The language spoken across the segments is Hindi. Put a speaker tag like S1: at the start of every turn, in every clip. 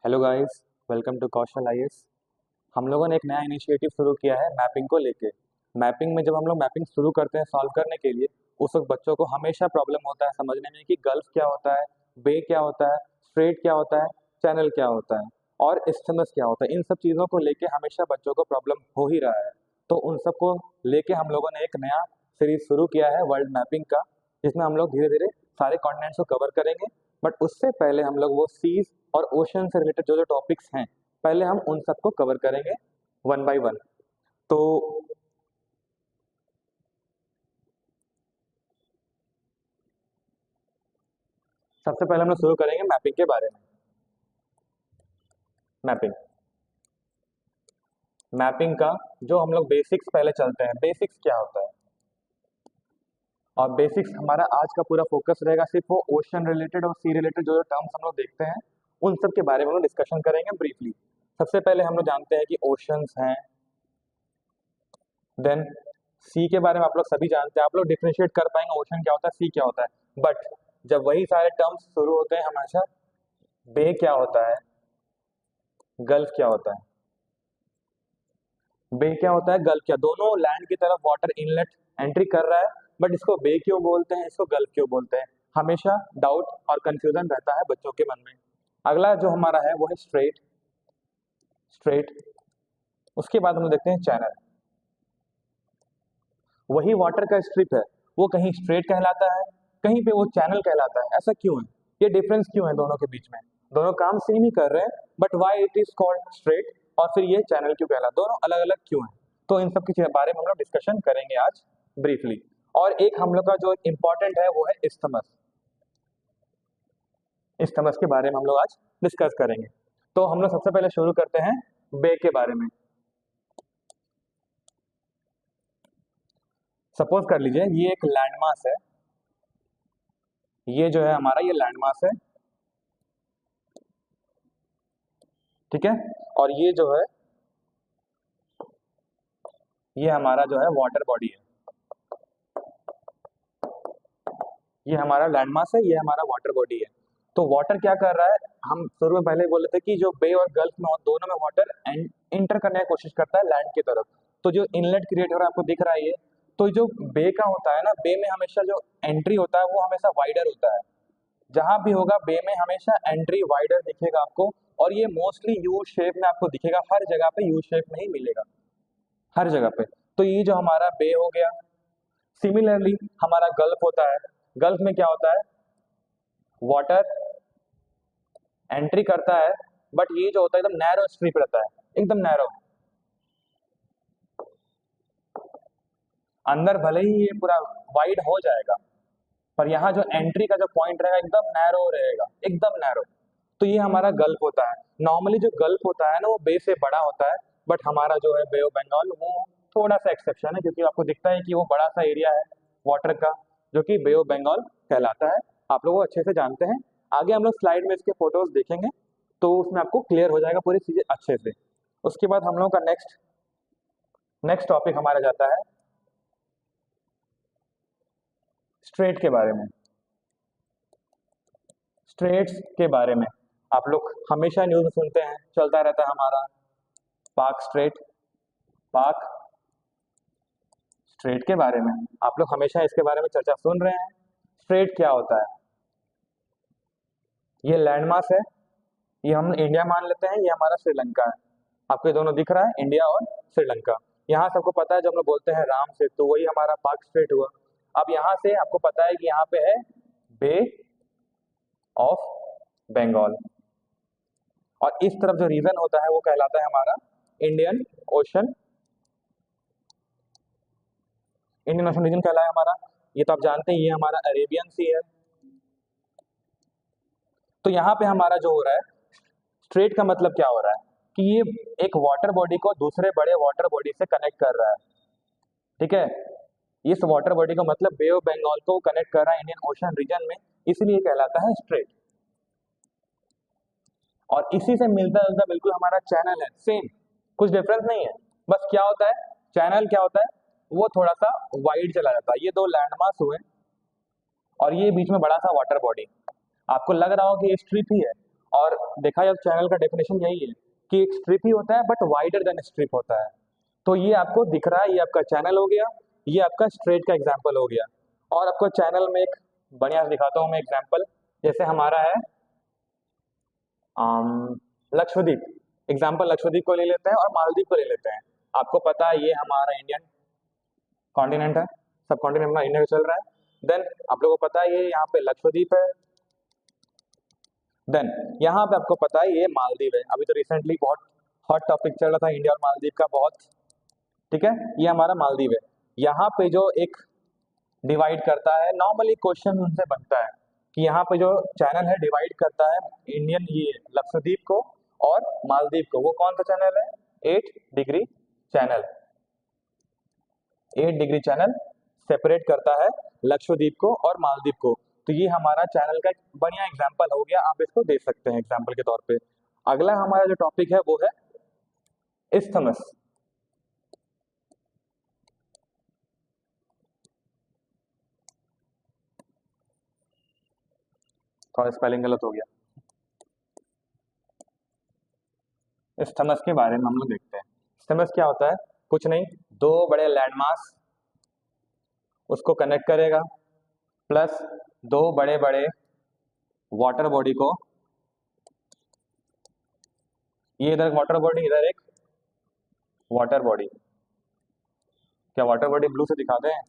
S1: Hello guys, welcome to Kaushal IAS. हम लोगों ने एक नया इनिशिएटिव शुरू किया है मैपिंग को लेके। मैपिंग में जब हम लोग मैपिंग शुरू करते हैं सॉल्व करने के लिए, उस वक्त बच्चों को हमेशा प्रॉब्लम होता है समझने में कि गल्फ क्या होता है, बे क्या होता है, स्ट्रेट क्या होता है, चैनल क्या होता है और इस्थमस क्या होता है। इन सब चीज़ों को लेके हमेशा बच्चों को प्रॉब्लम हो ही रहा है। तो उन सबको लेके हम लोगों ने एक नया सीरीज शुरू किया है वर्ल्ड मैपिंग का, जिसमें हम लोग धीरे धीरे सारे कॉन्टिनेंट्स को कवर करेंगे। बट उससे पहले हम लोग वो सीज और ओशन से रिलेटेड जो जो टॉपिक्स हैं, पहले हम उन सबको कवर करेंगे वन बाय वन। तो सबसे पहले हम लोग शुरू करेंगे मैपिंग के बारे में। मैपिंग मैपिंग का जो हम लोग बेसिक्स पहले चलते हैं, बेसिक्स क्या होता है। और बेसिक्स हमारा आज का पूरा फोकस रहेगा सिर्फ वो ओशन रिलेटेड और सी रिलेटेड जो जो टर्म्स हम लोग देखते हैं, उन सब के बारे में हम लोग डिस्कशन करेंगे ब्रीफली। सबसे पहले हम लोग जानते हैं कि ओशंस हैं। देन सी के बारे में आप लोग सभी जानते हैं, आप लोग डिफरेंशिएट कर पाएंगे ओशन क्या होता है, सी क्या होता है। बट जब वही सारे टर्म्स शुरू होते हैं हमेशा, बे क्या होता है, गल्फ क्या होता है, बे क्या होता है, गल्फ क्या, दोनों लैंड की तरफ वाटर इनलेट एंट्री कर रहा है, बट इसको बे क्यों बोलते हैं, इसको गल्फ क्यों बोलते हैं, हमेशा डाउट और कंफ्यूजन रहता है बच्चों के मन में। अगला जो हमारा है वो है स्ट्रेट। स्ट्रेट उसके बाद हम लोग देखते हैं चैनल। वही वाटर का स्ट्रिप है, वो कहीं स्ट्रेट कहलाता है, कहीं पे वो चैनल कहलाता है। ऐसा क्यों है, ये डिफरेंस क्यों है दोनों के बीच में। दोनों काम सेम ही कर रहे हैं, but why it is called straight और फिर ये चैनल क्यों कहलाता है, दोनों अलग अलग क्यों है। तो इन सब के बारे में हम लोग डिस्कशन करेंगे आज ब्रीफली। और एक हम लोग का जो इम्पोर्टेंट है वो है इस्थमस। इस्थमस के बारे में हम लोग आज डिस्कस करेंगे। तो हम लोग सबसे पहले शुरू करते हैं बे के बारे में। सपोज कर लीजिए ये एक लैंडमास है, ये जो है हमारा ये लैंडमास है, ठीक है। और ये जो है ये हमारा जो है वाटर बॉडी है, ये हमारा लैंडमास है, ये हमारा वाटर बॉडी है। तो वाटर क्या कर रहा है, हम शुरू में पहले बोले थे कि जो बे और गल्फ में दोनों में वाटर इंटर करने की कोशिश करता है लैंड की तरफ। तो जो इनलेट क्रिएट हो रहा है आपको दिख रहा है ये, तो जो बे का होता है ना, बे में हमेशा जो एंट्री होता है वो हमेशा वाइडर होता है। जहां भी होगा बे में हमेशा एंट्री वाइडर दिखेगा आपको, और ये मोस्टली यू शेप में आपको दिखेगा, हर जगह पे यू शेप में ही मिलेगा, हर जगह पे। तो ये जो हमारा बे हो गया। सिमिलरली हमारा गल्फ होता है, गल्फ में क्या होता है, वाटर एंट्री करता है, बट ये जो होता है एकदम नैरो स्ट्रिप रहता है, एकदम नैरो। अंदर भले ही ये पूरा वाइड हो जाएगा, पर यहाँ जो एंट्री का जो पॉइंट रहेगा एकदम नैरो रहेगा, एकदम नैरो। तो ये हमारा गल्फ होता है। नॉर्मली जो गल्फ होता है ना वो बे से बड़ा होता है, बट हमारा जो है बे ऑफ बंगाल वो थोड़ा सा एक्सेप्शन है, क्योंकि आपको दिखता है कि वो बड़ा सा एरिया है वाटर का, जो कि बे ऑफ बंगाल कहलाता है। आप लोग वो अच्छे से जानते हैं। आगे हम लोग स्लाइड में इसके फोटोज देखेंगे तो उसमें आपको क्लियर हो जाएगा पूरी चीजें अच्छे से। उसके बाद हम लोग का नेक्स्ट नेक्स्ट टॉपिक हमारा जाता है स्ट्रेट के बारे में। स्ट्रेट्स के बारे में आप लोग हमेशा न्यूज में सुनते हैं, चलता रहता है हमारा पाक स्ट्रेट। पाक स्ट्रेट के बारे में आप लोग हमेशा इसके बारे में चर्चा सुन रहे हैं। स्ट्रेट क्या होता है, ये लैंडमास है, ये हम इंडिया मान लेते हैं, ये हमारा श्रीलंका है। आपको ये दोनों दिख रहा है, इंडिया और श्रीलंका। यहाँ सबको पता है जब हम लोग बोलते हैं राम सेतु, तो वही हमारा पाक स्ट्रेट हुआ। अब यहाँ से आपको पता है कि यहाँ पे है बे ऑफ बंगाल, और इस तरफ जो रीजन होता है वो कहलाता है हमारा Indian Ocean. Indian Ocean region कहलाता है हमारा। ये तो आप जानते हैं ये हमारा अरेबियन सी है। तो यहाँ पे हमारा जो हो रहा है स्ट्रेट का मतलब क्या हो रहा है कि ये एक वाटर बॉडी को दूसरे बड़े वाटर बॉडी से कनेक्ट कर रहा है, ठीक है। इस वाटर बॉडी का मतलब बे ऑफ बंगाल को कनेक्ट कर रहा है इंडियन ओशन रीजन में, इसलिए कहलाता है स्ट्रेट। और इसी से मिलता जुलता बिल्कुल हमारा चैनल है, सेम, कुछ डिफरेंस नहीं है। बस क्या होता है, चैनल क्या होता है, वो थोड़ा सा वाइड चला जाता है। ये दो लैंडमास हुए और ये बीच में बड़ा सा वाटर बॉडी, आपको लग रहा हो कि ये स्ट्रिप ही है, और देखा जाए चैनल का डेफिनेशन यही है कि एक स्ट्रिप ही होता है बट वाइडर देन स्ट्रिप होता है। तो ये आपको दिख रहा है, ये आपका चैनल हो गया, ये आपका स्ट्रेट का एग्जाम्पल हो गया। और आपको चैनल में एक बढ़िया से दिखाता हूँ मैं एग्जाम्पल। जैसे हमारा है लक्षद्वीप, एग्जाम्पल लक्षद्वीप को ले लेते हैं और मालदीव को ले लेते हैं। आपको पता है ये हमारा इंडियन कॉन्टिनेंट है, सब कॉन्टिनेंट में इंडिया चल रहा है। देन आप लोगों को पता है ये यहाँ पे लक्षद्वीप है। देन यहाँ पे आपको पता है ये मालदीव है। अभी तो रिसेंटली बहुत हॉट टॉपिक चल रहा था इंडिया और मालदीव का बहुत, ठीक है। ये हमारा मालदीव है। यहाँ पे जो एक डिवाइड करता है, नॉर्मली क्वेश्चन उनसे बनता है कि यहाँ पे जो चैनल है डिवाइड करता है इंडियन ये लक्षद्वीप को और मालदीव को, वो कौन सा चैनल है? 8 degree channel. 8 degree channel separate करता है लक्षद्वीप को और मालदीव को। तो ये हमारा चैनल का एक बढ़िया एग्जाम्पल हो गया, आप इसको देख सकते हैं एग्जाम्पल के तौर पे। अगला हमारा जो टॉपिक है वो है इस्थमस। थोड़ा स्पेलिंग गलत हो गया। इस्थमस के बारे में हम लोग देखते हैं। इस्थमस क्या होता है? कुछ नहीं, दो बड़े लैंडमास उसको कनेक्ट करेगा, प्लस दो बड़े बड़े वाटर बॉडी को, ये इधर वाटर बॉडी, इधर एक वाटर बॉडी। क्या वाटर बॉडी ब्लू से दिखाते हैं?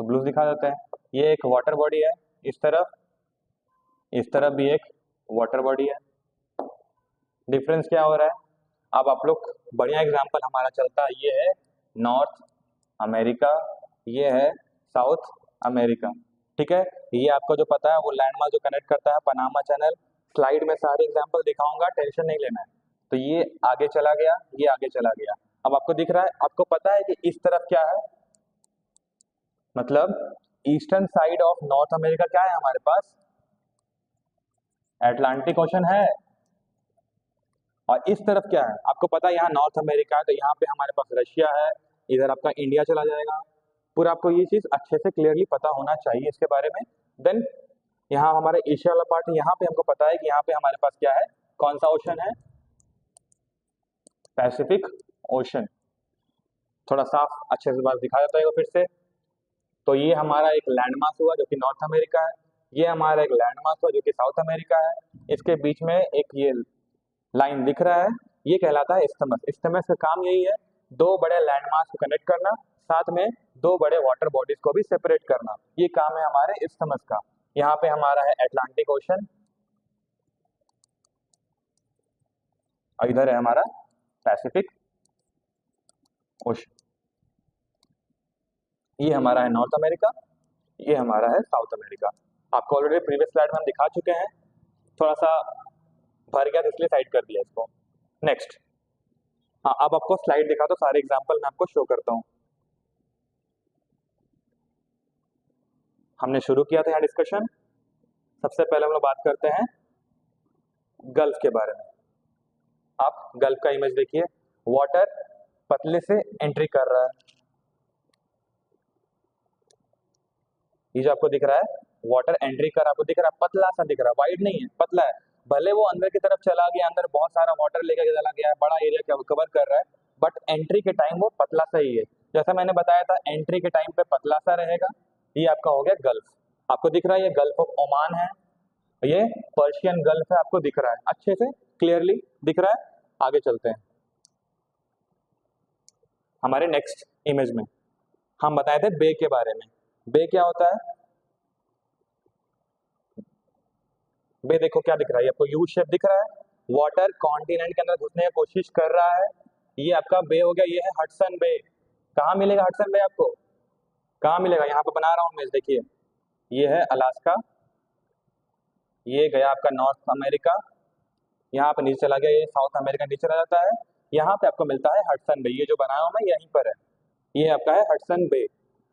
S1: तो ब्लू दिखा देते हैं। ये एक वाटर बॉडी है, इस तरफ भी एक वाटर बॉडी है। डिफरेंस क्या हो रहा है? अब आप लोग, बढ़िया एग्जांपल हमारा चलता है, ये है नॉर्थ अमेरिका, ये है साउथ अमेरिका, ठीक है। ये आपको जो पता है वो लैंडमार्क जो कनेक्ट करता है पनामा चैनल। स्लाइड में सारे एग्जांपल दिखाऊंगा, टेंशन नहीं लेना है। तो ये आगे चला गया, ये आगे चला गया। अब आपको दिख रहा है, आपको पता है कि इस तरफ क्या है, मतलब eastern side of north America क्या है हमारे पास? अटलांटिक ओशन है। और इस तरफ क्या है? आपको पता है यहाँ नॉर्थ अमेरिका है, तो यहाँ पे हमारे पास रशिया है, इधर आपका इंडिया चला जाएगा। पूरा आपको ये चीज अच्छे से क्लियरली पता होना चाहिए इसके बारे में। देन यहाँ हमारे एशिया वाला पार्ट है, यहाँ पे हमको पता है कि यहाँ पे हमारे पास क्या है, कौन सा ओशन है? Pacific ocean. थोड़ा साफ अच्छे से बात दिखा देता है फिर से। तो ये हमारा एक लैंडमास हुआ जो कि नॉर्थ अमेरिका है, ये हमारा एक लैंडमास हुआ जो कि साउथ अमेरिका है। इसके बीच में एक ये लाइन दिख रहा है, ये कहलाता है इस्थमस। इस्थमस का काम यही है, दो बड़े लैंडमास को कनेक्ट करना, साथ में दो बड़े वाटर बॉडीज को भी सेपरेट करना, ये काम है हमारे इस्थमस का। यहाँ पे हमारा है अटलांटिक ओशन और इधर है हमारा पैसिफिक ओशन। ये हमारा है नॉर्थ अमेरिका, ये हमारा है साउथ अमेरिका। आपको ऑलरेडी प्रीवियस स्लाइड में हम दिखा चुके हैं, थोड़ा सा भर गया तो इसलिए साइड कर दिया इसको। नेक्स्ट, हाँ अब आपको स्लाइड दिखा दो, सारे एग्जांपल मैं आपको शो करता हूँ। हमने शुरू किया था यहाँ डिस्कशन। सबसे पहले हम लोग बात करते हैं गल्फ के बारे में। आप गल्फ का इमेज देखिए, वाटर पतले से एंट्री कर रहा है। ये जो आपको दिख रहा है वाटर एंट्री कर, आपको दिख रहा है पतला सा दिख रहा है, वाइड नहीं है, पतला है। भले वो अंदर की तरफ चला गया, अंदर बहुत सारा वाटर लेकर चला गया है, बड़ा एरिया कवर कर रहा है, बट एंट्री के टाइम वो पतला सा ही है। जैसा मैंने बताया था, एंट्री के टाइम पे पतला सा रहेगा। ये आपका हो गया गल्फ। आपको दिख रहा है ये गल्फ ऑफ ओमान है, ये पर्शियन गल्फ है, आपको दिख रहा है अच्छे से क्लियरली दिख रहा है। आगे चलते हैं हमारे नेक्स्ट इमेज में। हम बताए थे बे के बारे में। बे क्या होता है? बे देखो क्या दिख रहा है, आपको यू शेप दिख रहा है, वाटर कॉन्टिनेंट के अंदर घुसने की कोशिश कर रहा है। ये आपका बे हो गया, ये है हडसन बे। कहाँ मिलेगा हडसन बे आपको? कहाँ मिलेगा? यहाँ पे बना रहा हूँ मैं, देखिए ये है अलास्का, ये गया आपका नॉर्थ अमेरिका, यहाँ पे नीचे चला गया, ये साउथ अमेरिका नीचे चला जाता है। यहाँ पे आपको मिलता है हडसन बे, ये जो बनाया हूँ मैं यहीं पर है, ये आपका है हडसन बे।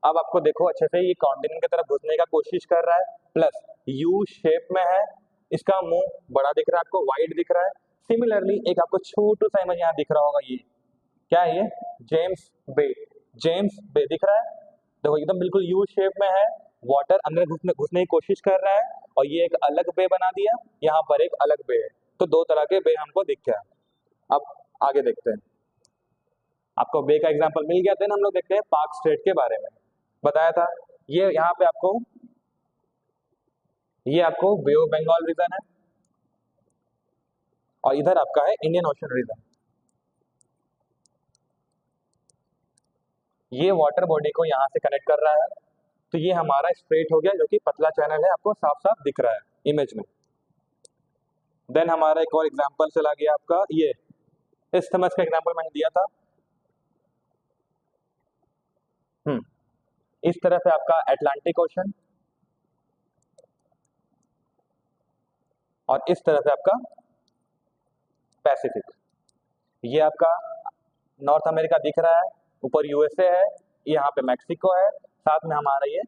S1: अब आपको देखो अच्छे से, ये कॉन्टिनेंट की तरफ घुसने का कोशिश कर रहा है, प्लस यू शेप में है, इसका मुंह बड़ा दिख रहा है आपको, वाइड दिख रहा है। सिमिलरली एक आपको छोटू सा इमेज यहाँ दिख रहा होगा, ये क्या है? ये जेम्स बे, जेम्स बे दिख रहा है। देखो एकदम बिल्कुल यू शेप में है, वाटर अंदर घुसने घुसने की कोशिश कर रहा है, और ये एक अलग बे बना दिया, यहाँ पर एक अलग बे है, तो दो तरह के बे हमको दिख गया। अब आगे देखते हैं। आपको बे का एग्जांपल मिल गया, देन हम लोग देखते हैं पार्क स्ट्रेट के बारे में। बताया था ये यहाँ पे आपको, ये आपको बे ऑफ बंगाल रीजन है और इधर आपका है इंडियन ओशन रीजन। ये वाटर बॉडी को यहाँ से कनेक्ट कर रहा है, तो ये हमारा स्ट्रेट हो गया जो कि पतला चैनल है, आपको साफ साफ दिख रहा है इमेज में। देन हमारा एक और एग्जांपल चला गया आपका, ये इस्थमस का एग्जांपल मैंने दिया था। इस तरह से आपका अटलांटिक ओशन और इस तरह से आपका पैसिफिक। ये आपका नॉर्थ अमेरिका दिख रहा है, ऊपर यूएसए है, यहाँ पे मैक्सिको है, साथ में हमारा ये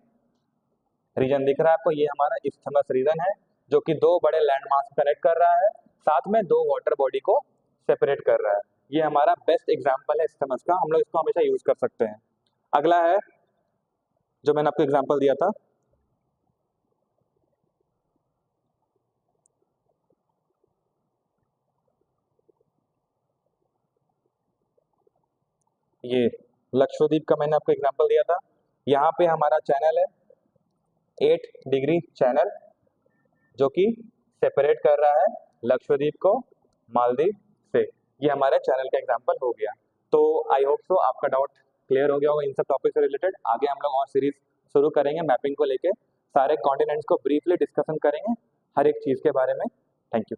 S1: रीजन दिख रहा है आपको, ये हमारा इस्थमस रीजन है जो कि दो बड़े लैंडमार्क कनेक्ट कर रहा है, साथ में दो वाटर बॉडी को सेपरेट कर रहा है। ये हमारा बेस्ट एग्जांपल है इस्थमस का, हम लोग इसको हमेशा यूज कर सकते हैं। अगला है जो मैंने आपको एग्जांपल दिया था, ये लक्षद्वीप का मैंने आपको एग्जांपल दिया था। यहाँ पे हमारा चैनल है 8 डिग्री चैनल जो कि सेपरेट कर रहा है लक्षद्वीप को मालदीव से। ये हमारे चैनल का एग्जांपल हो गया। तो आई होप सो आपका डाउट क्लियर हो गया होगा इन सब टॉपिक से रिलेटेड। आगे हम लोग और सीरीज शुरू करेंगे मैपिंग को लेके, सारे कॉन्टिनेंट्स को ब्रीफली डिस्कशन करेंगे हर एक चीज़ के बारे में। Thank you.